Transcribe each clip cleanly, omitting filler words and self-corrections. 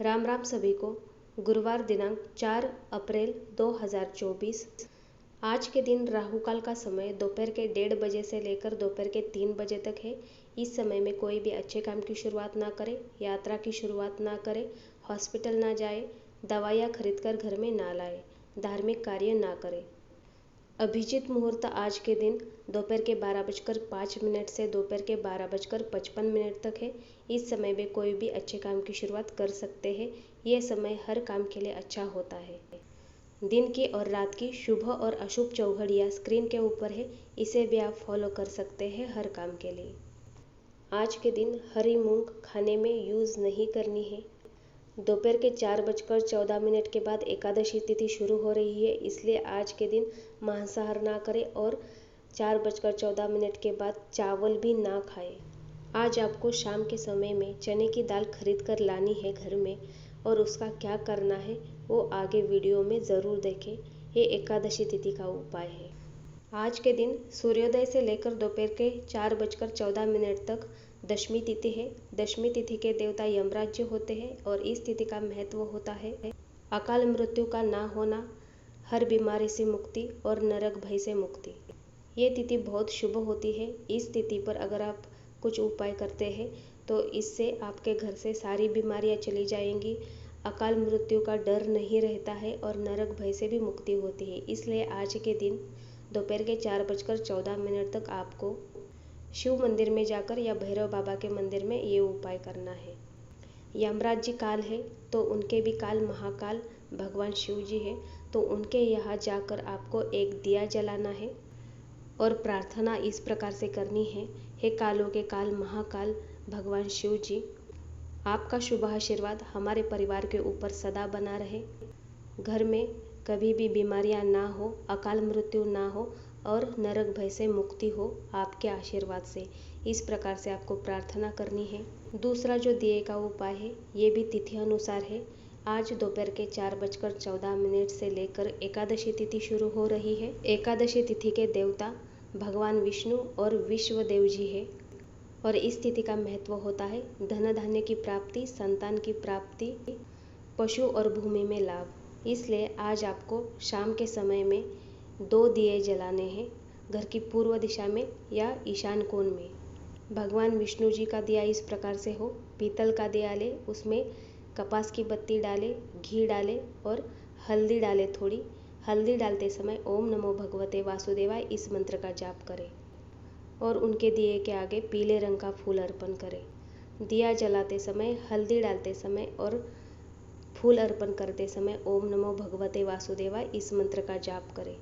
राम राम सभी को। गुरुवार दिनांक 4 अप्रैल 2024। आज के दिन राहु काल का समय दोपहर के 1:30 बजे से लेकर दोपहर के 3 बजे तक है। इस समय में कोई भी अच्छे काम की शुरुआत ना करें, यात्रा की शुरुआत ना करें, हॉस्पिटल ना जाए, दवाइयाँ खरीद कर घर में ना लाए, धार्मिक कार्य ना करें। अभिजीत मुहूर्त आज के दिन दोपहर के 12:05 से दोपहर के 12:55 तक है। इस समय में कोई भी अच्छे काम की शुरुआत कर सकते हैं। ये समय हर काम के लिए अच्छा होता है। दिन की और रात की शुभ और अशुभ चौघड़ियाँ स्क्रीन के ऊपर है, इसे भी आप फॉलो कर सकते हैं हर काम के लिए। आज के दिन हरी मूंग खाने में यूज़ नहीं करनी है। दोपहर के 4:14 के बाद एकादशी तिथि शुरू हो रही है, इसलिए आज के दिन मांसाहार ना करें और 4:14 के बाद चावल भी ना खाएं। आज आपको शाम के समय में चने की दाल खरीद कर लानी है घर में, और उसका क्या करना है वो आगे वीडियो में ज़रूर देखें। ये एकादशी तिथि का उपाय है। आज के दिन सूर्योदय से लेकर दोपहर के 4:14 तक दशमी तिथि है। दशमी तिथि के देवता यमराज जी होते हैं और इस तिथि का महत्व होता है अकाल मृत्यु का ना होना, हर बीमारी से मुक्ति और नरक भय से मुक्ति। ये तिथि बहुत शुभ होती है। इस तिथि पर अगर आप कुछ उपाय करते हैं तो इससे आपके घर से सारी बीमारियां चली जाएंगी, अकाल मृत्यु का डर नहीं रहता है और नरक भय से भी मुक्ति होती है। इसलिए आज के दिन दोपहर के 4:14 तक आपको शिव मंदिर में जाकर या भैरव बाबा के मंदिर में ये उपाय करना है। यमराज जी काल है तो उनके भी काल महाकाल भगवान शिव जी है, तो उनके यहाँ जाकर आपको एक दिया जलाना है और प्रार्थना इस प्रकार से करनी है, हे कालों के काल महाकाल भगवान शिव जी, आपका शुभ आशीर्वाद हमारे परिवार के ऊपर सदा बना रहे, घर में कभी भी बीमारियां ना हो, अकाल मृत्यु ना हो और नरक भय से मुक्ति हो आपके आशीर्वाद से। इस प्रकार से आपको प्रार्थना करनी है। दूसरा जो दिए का उपाय है ये भी तिथि अनुसार है। आज दोपहर के 4:14 से लेकर एकादशी तिथि शुरू हो रही है। एकादशी तिथि के देवता भगवान विष्णु और विश्वदेव जी है और इस तिथि का महत्व होता है धन धान्य की प्राप्ति, संतान की प्राप्ति, पशु और भूमि में लाभ। इसलिए आज आपको शाम के समय में 2 दिए जलाने हैं, घर की पूर्व दिशा में या ईशान कोण में। भगवान विष्णु जी का दिया इस प्रकार से हो, पीतल का दिया ले, उसमें कपास की बत्ती डाले, घी डाले और हल्दी डाले थोड़ी। हल्दी डालते समय ओम नमो भगवते वासुदेवाय इस मंत्र का जाप करें और उनके दिए के आगे पीले रंग का फूल अर्पण करें। दिया जलाते समय, हल्दी डालते समय और फूल अर्पण करते समय ओम नमो भगवते वासुदेवाय इस मंत्र का जाप करें।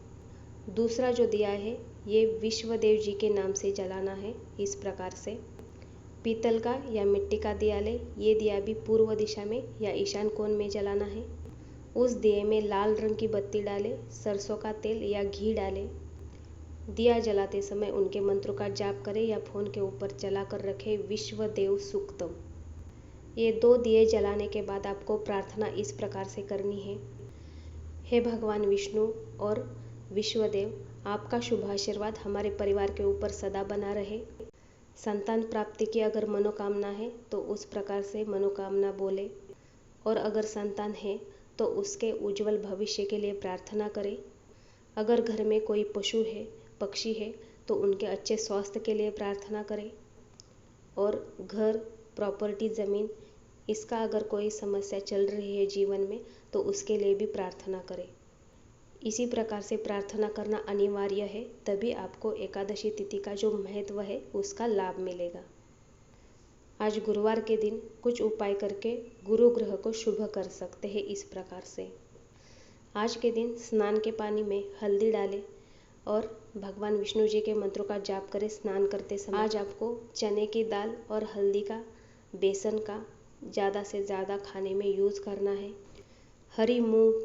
दूसरा जो दिया है ये विश्वदेव जी के नाम से जलाना है। इस प्रकार से पीतल का या मिट्टी का दिया ले, ये दिया भी पूर्व दिशा में या ईशान कोण में जलाना है। उस दिए में लाल रंग की बत्ती डाले, सरसों का तेल या घी डाले। दिया जलाते समय उनके मंत्रों का जाप करें या फोन के ऊपर चला कर रखे विश्वदेव सूक्तम। ये 2 दिए जलाने के बाद आपको प्रार्थना इस प्रकार से करनी है, हे भगवान विष्णु और विश्वदेव, आपका शुभ आशीर्वाद हमारे परिवार के ऊपर सदा बना रहे। संतान प्राप्ति की अगर मनोकामना है तो उस प्रकार से मनोकामना बोले, और अगर संतान है तो उसके उज्जवल भविष्य के लिए प्रार्थना करें। अगर घर में कोई पशु है, पक्षी है तो उनके अच्छे स्वास्थ्य के लिए प्रार्थना करें। और घर, प्रॉपर्टी, ज़मीन, इसका अगर कोई समस्या चल रही है जीवन में तो उसके लिए भी प्रार्थना करें। इसी प्रकार से प्रार्थना करना अनिवार्य है, तभी आपको एकादशी तिथि का जो महत्व है उसका लाभ मिलेगा। आज गुरुवार के दिन कुछ उपाय करके गुरु ग्रह को शुभ कर सकते हैं इस प्रकार से। आज के दिन स्नान के पानी में हल्दी डालें और भगवान विष्णु जी के मंत्रों का जाप करें स्नान करते समय। आज आपको चने की दाल और हल्दी का, बेसन का ज़्यादा से ज़्यादा खाने में यूज़ करना है। हरी मूंग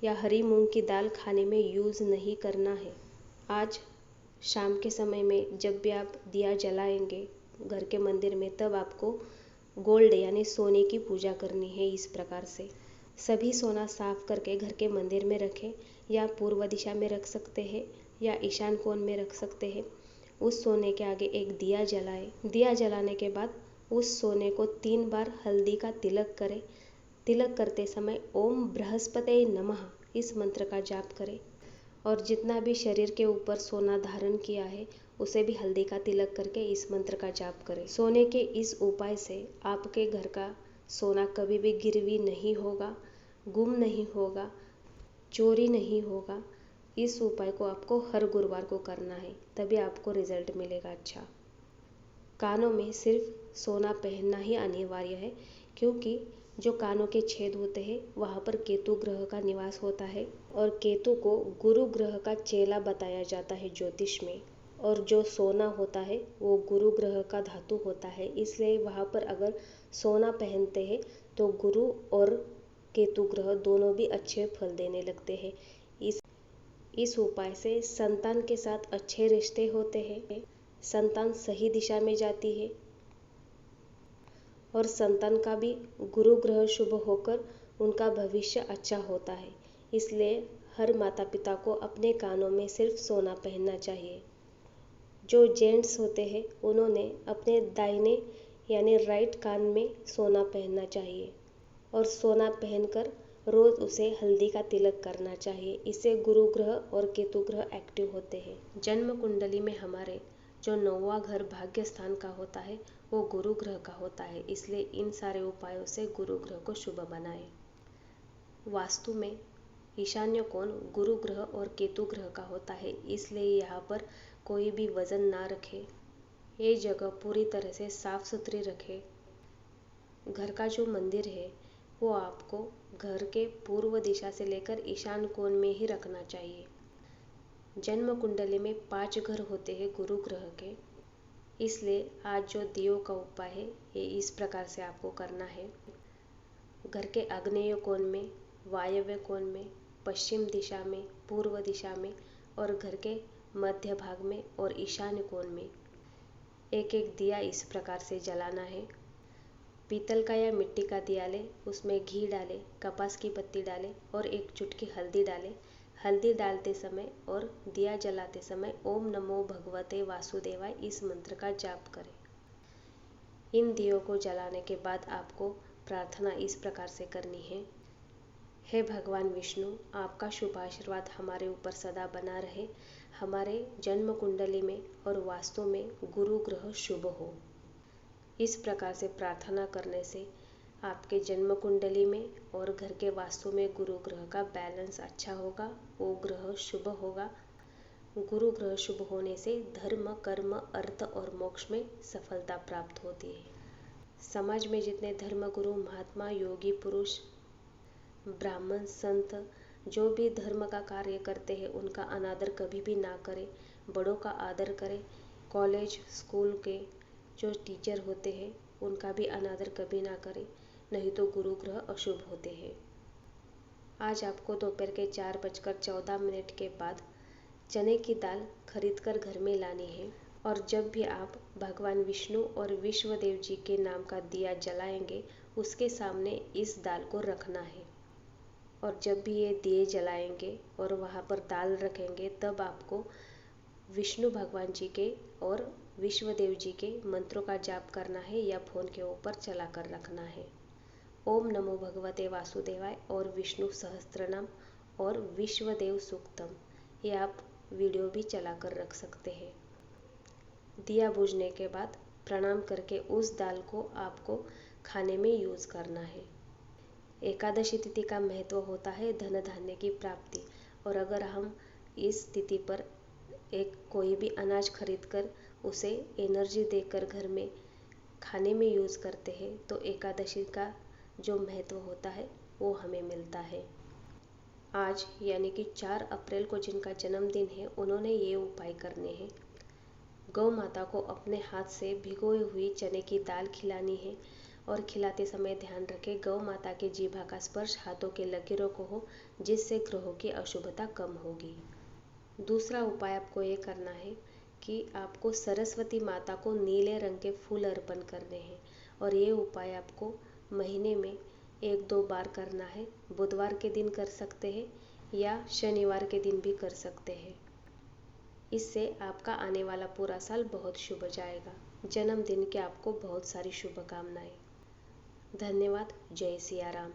या हरी मूंग की दाल खाने में यूज़ नहीं करना है। आज शाम के समय में जब भी आप दिया जलाएंगे घर के मंदिर में, तब आपको गोल्ड यानी सोने की पूजा करनी है। इस प्रकार से सभी सोना साफ करके घर के मंदिर में रखें, या पूर्व दिशा में रख सकते हैं या ईशान कोण में रख सकते हैं। उस सोने के आगे एक दिया जलाएं। दिया जलाने के बाद उस सोने को 3 बार हल्दी का तिलक करें। तिलक करते समय ओम बृहस्पते नमः इस मंत्र का जाप करें और जितना भी शरीर के ऊपर सोना धारण किया है उसे भी हल्दी का तिलक करके इस मंत्र का जाप करें। सोने के इस उपाय से आपके घर का सोना कभी भी गिरवी नहीं होगा, गुम नहीं होगा, चोरी नहीं होगा। इस उपाय को आपको हर गुरुवार को करना है, तभी आपको रिजल्ट मिलेगा अच्छा। कानों में सिर्फ सोना पहनना ही अनिवार्य है, क्योंकि जो कानों के छेद होते हैं वहाँ पर केतु ग्रह का निवास होता है और केतु को गुरु ग्रह का चेला बताया जाता है ज्योतिष में। और जो सोना होता है वो गुरु ग्रह का धातु होता है, इसलिए वहाँ पर अगर सोना पहनते हैं तो गुरु और केतु ग्रह दोनों भी अच्छे फल देने लगते हैं। इस उपाय से संतान के साथ अच्छे रिश्ते होते हैं, संतान सही दिशा में जाती है और संतान का भी गुरु ग्रह शुभ होकर उनका भविष्य अच्छा होता है। इसलिए हर माता पिता को अपने कानों में सिर्फ सोना पहनना चाहिए। जो जेंट्स होते हैं उन्होंने अपने दाहिने यानी राइट कान में सोना पहनना चाहिए और सोना पहनकर रोज उसे हल्दी का तिलक करना चाहिए। इससे गुरु ग्रह और केतु ग्रह एक्टिव होते हैं। जन्म कुंडली में हमारे जो 9वां घर भाग्य स्थान का होता है वो गुरु ग्रह का होता है, इसलिए इन सारे उपायों से गुरु ग्रह को शुभ बनाएं। वास्तु में ईशान्य कोण गुरु ग्रह और केतु ग्रह का होता है, इसलिए यहाँ पर कोई भी वजन ना रखे, ये जगह पूरी तरह से साफ सुथरी रखे। घर का जो मंदिर है वो आपको घर के पूर्व दिशा से लेकर ईशान कोण में ही रखना चाहिए। जन्म कुंडली में 5 घर होते हैं गुरु ग्रह के, इसलिए आज जो दियों का उपाय है ये इस प्रकार से आपको करना है। घर के आग्नेय कोण में, वायव्य कोण में, पश्चिम दिशा में, पूर्व दिशा में और घर के मध्य भाग में और ईशान्य कोण में एक एक दिया इस प्रकार से जलाना है। पीतल का या मिट्टी का दिया ले, उसमें घी डालें, कपास की पत्ती डालें और एक चुटकी हल्दी डालें। हल्दी डालते समय और दिया जलाते समय ओम नमो भगवते वासुदेवाय इस मंत्र का जाप करें। इन दियों को जलाने के बाद आपको प्रार्थना इस प्रकार से करनी है। हे भगवान विष्णु, आपका शुभ आशीर्वाद हमारे ऊपर सदा बना रहे, हमारे जन्म कुंडली में और वास्तु में गुरु ग्रह शुभ हो। इस प्रकार से प्रार्थना करने से आपके जन्म कुंडली में और घर के वास्तु में गुरु ग्रह का बैलेंस अच्छा होगा, वो ग्रह शुभ होगा। गुरु ग्रह शुभ होने से धर्म, कर्म, अर्थ और मोक्ष में सफलता प्राप्त होती है। समाज में जितने धर्मगुरु, महात्मा, योगी पुरुष, ब्राह्मण, संत जो भी धर्म का कार्य करते हैं उनका अनादर कभी भी ना करें, बड़ों का आदर करें। कॉलेज, स्कूल के जो टीचर होते हैं उनका भी अनादर कभी ना करें, नहीं तो गुरु ग्रह अशुभ होते हैं। आज आपको दोपहर के 4:14 के बाद चने की दाल खरीद कर घर में लानी है और जब भी आप भगवान विष्णु और विश्वदेव जी के नाम का दिया जलाएंगे उसके सामने इस दाल को रखना है। और जब भी ये दिए जलाएंगे और वहाँ पर दाल रखेंगे तब आपको विष्णु भगवान जी के और विश्वदेव जी के मंत्रों का जाप करना है या फोन के ऊपर चला कर रखना है। ओम नमो भगवते वासुदेवाय और विष्णु सहस्त्रनाम और विश्वदेव सूक्तम, ये आप वीडियो भी चला कर रख सकते हैं। दिया बुझने के बाद प्रणाम करके उस दाल को आपको खाने में यूज़ करना है। एकादशी तिथि का महत्व होता है धन धान्य की प्राप्ति, और अगर हम इस तिथि पर कोई भी अनाज खरीद कर उसे एनर्जी देकर घर में खाने में यूज़ करते हैं तो एकादशी का जो महत्व होता है वो हमें मिलता है। आज यानी कि 4 अप्रैल को जिनका जन्मदिन है उन्होंने ये उपाय करने हैं। गौ माता को अपने हाथ से भिगोई हुई चने की दाल खिलानी है और खिलाते समय ध्यान रखें गौ माता के जीभा का स्पर्श हाथों के लकीरों को हो, जिससे ग्रहों की अशुभता कम होगी। दूसरा उपाय आपको ये करना है कि आपको सरस्वती माता को नीले रंग के फूल अर्पण करने हैं और ये उपाय आपको महीने में 1-2 बार करना है। बुधवार के दिन कर सकते हैं या शनिवार के दिन भी कर सकते हैं। इससे आपका आने वाला पूरा साल बहुत शुभ जाएगा। जन्मदिन की आपको बहुत सारी शुभकामनाएं। धन्यवाद। जय सिया राम।